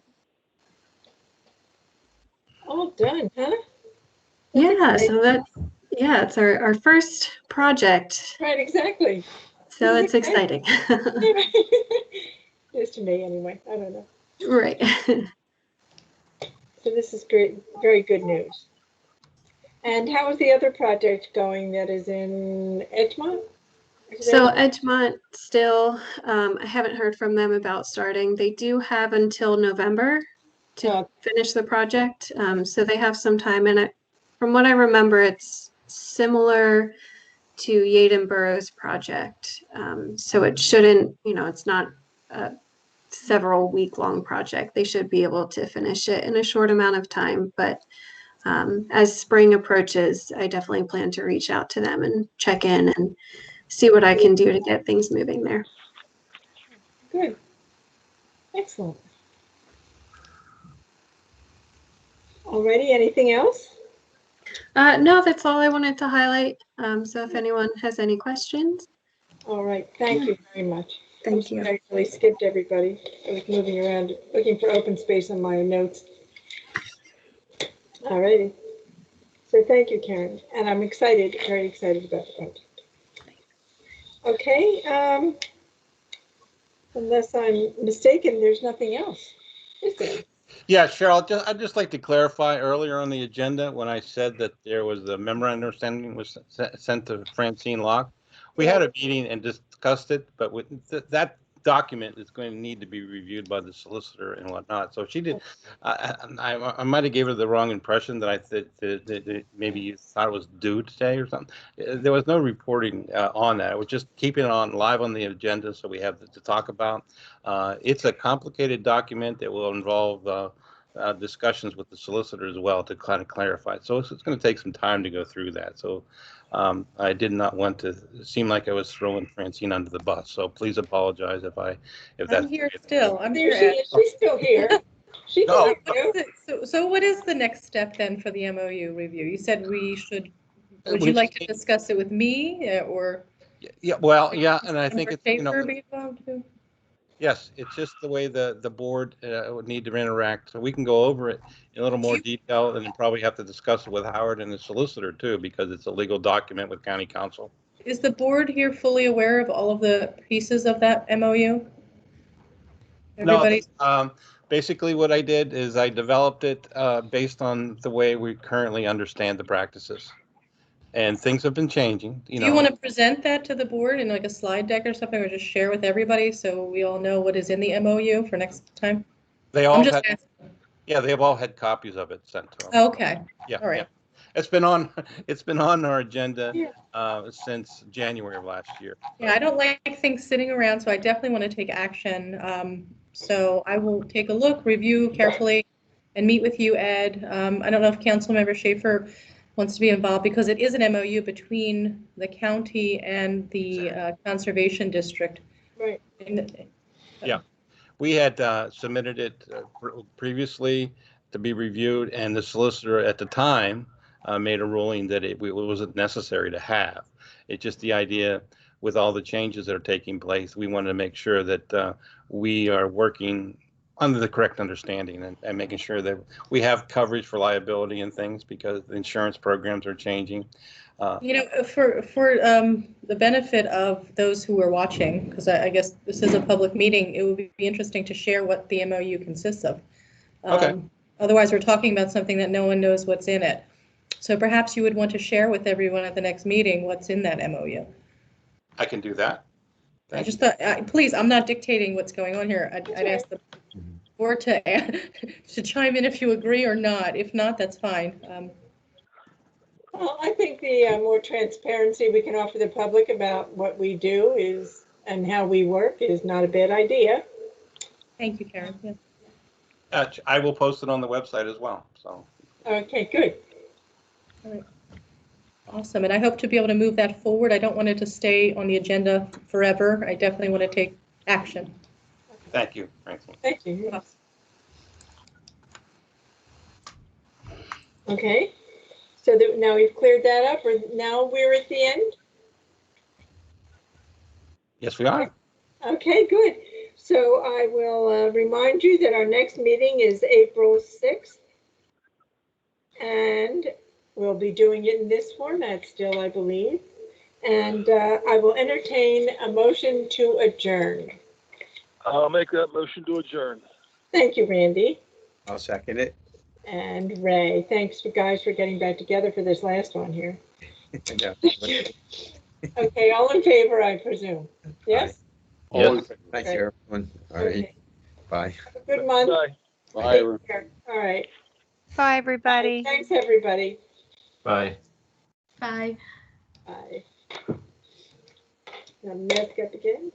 S1: All done, huh?
S6: Yeah, so it's our first project.
S1: Right, exactly.
S6: So it's exciting.
S1: Just to me, anyway. I don't know.
S6: Right.
S1: So this is great, very good news. And how is the other project going that is in Edgemont?
S6: So Edgemont still, I haven't heard from them about starting. They do have until November to finish the project. So they have some time in it. From what I remember, it's similar to Yaden Burroughs' project. So it shouldn't, it's not a several week-long project. They should be able to finish it in a short amount of time. But as spring approaches, I definitely plan to reach out to them and check in and see what I can do to get things moving there.
S1: Good. Excellent. Alrighty, anything else?
S6: No, that's all I wanted to highlight. So if anyone has any questions.
S1: All right, thank you very much.
S6: Thank you.
S1: I actually skipped everybody. I was moving around looking for open space on my notes. All righty. So thank you, Karen. And I'm excited, very excited about the project. Okay, unless I'm mistaken, there's nothing else, is there?
S2: Yeah, Cheryl, I'd just like to clarify earlier on the agenda when I said that there was the memorandum of understanding was sent to Francine Locke. We had a meeting and discussed it, but with that document is going to need to be reviewed by the solicitor and whatnot. So she did. I might have gave her the wrong impression that I that maybe you thought it was due today or something. There was no reporting on that. It was just keeping it on live on the agenda so we have to talk about. It's a complicated document that will involve discussions with the solicitor as well to kind of clarify. So it's going to take some time to go through that. So I did not want to seem like I was throwing Francine under the bus. So please apologize if that's.
S5: I'm here still. I'm
S1: There
S5: here.
S1: she is. She's still here. She
S2: No.
S5: So what is the next step then for the MOU review? You said we should, would
S2: We
S5: you like to discuss it with me or?
S2: Yeah, well, yeah, and I think it's,
S5: Schaefer be involved too?
S2: yes, it's just the way the board would need to interact. So we can go over it in a little more detail and then probably have to discuss it with Howard and the solicitor too, because it's a legal document with county council.
S5: Is the board here fully aware of all of the pieces of that MOU? Everybody?
S2: No, basically what I did is I developed it based on the way we currently understand the practices. And things have been changing,
S5: Do you want to present that to the board in like a slide deck or something, or just share with everybody so we all know what is in the MOU for next time?
S2: They all
S5: they've
S2: all had copies of it sent to them.
S5: Okay.
S2: Yeah.
S5: All right.
S2: Yeah. It's been on our agenda since January of last year.
S5: Yeah, I don't like things sitting around, so I definitely want to take action. So I will take a look, review carefully, and meet with you, Ed. I don't know if Councilmember Schaefer wants to be involved, because it is an MOU between the county and the conservation district.
S1: Right.
S2: Yeah. We had submitted it previously to be reviewed, and the solicitor at the time made a ruling that it wasn't necessary to have. It's just the idea with all the changes that are taking place, we wanted to make sure that we are working under the correct understanding and making sure that we have coverage for liability and things, because the insurance programs are changing.
S5: You know, for the benefit of those who are watching, because I guess this is a public meeting, it would be interesting to share what the MOU consists of.
S2: Okay.
S5: Otherwise, we're talking about something that no one knows what's in it. So perhaps you would want to share with everyone at the next meeting what's in that MOU.
S2: I can do that.
S5: I just thought, please, I'm not dictating what's going on here. I'd ask the board to chime in if you agree or not. If not, that's fine.
S1: Well, I think the more transparency we can offer the public about what we do is and how we work is not a bad idea.
S5: Thank you, Karen. Yeah.
S2: I will post it on the website as well. So.
S1: Okay, good.
S5: All right. Awesome. And I hope to be able to move that forward. I don't want it to stay on the agenda forever. I definitely want to take action.
S2: Thank you, Francine.
S1: Thank you. Yes. Okay. So that now we've cleared that up, or now we're at the end?
S2: Yes, we are.
S1: Okay, good. So I will remind you that our next meeting is April 6th. And we'll be doing it in this format still, I believe. And I will entertain a motion to adjourn.
S11: I'll make that motion to adjourn.
S1: Thank you, Randy.
S3: I'll second it.
S1: And Ray. Thanks, guys, for getting back together for this last one here. Okay, all in favor, I presume. Yes?
S4: Yes.
S3: Thank you, everyone. All right.
S1: Okay.
S3: Bye.
S1: Have a good month.
S11: Bye. Bye,
S1: Take
S11: everyone.
S1: care. All right.
S7: Bye, everybody.
S1: Thanks, everybody.
S4: Bye.
S10: Bye.
S1: Bye. Now, mask up again.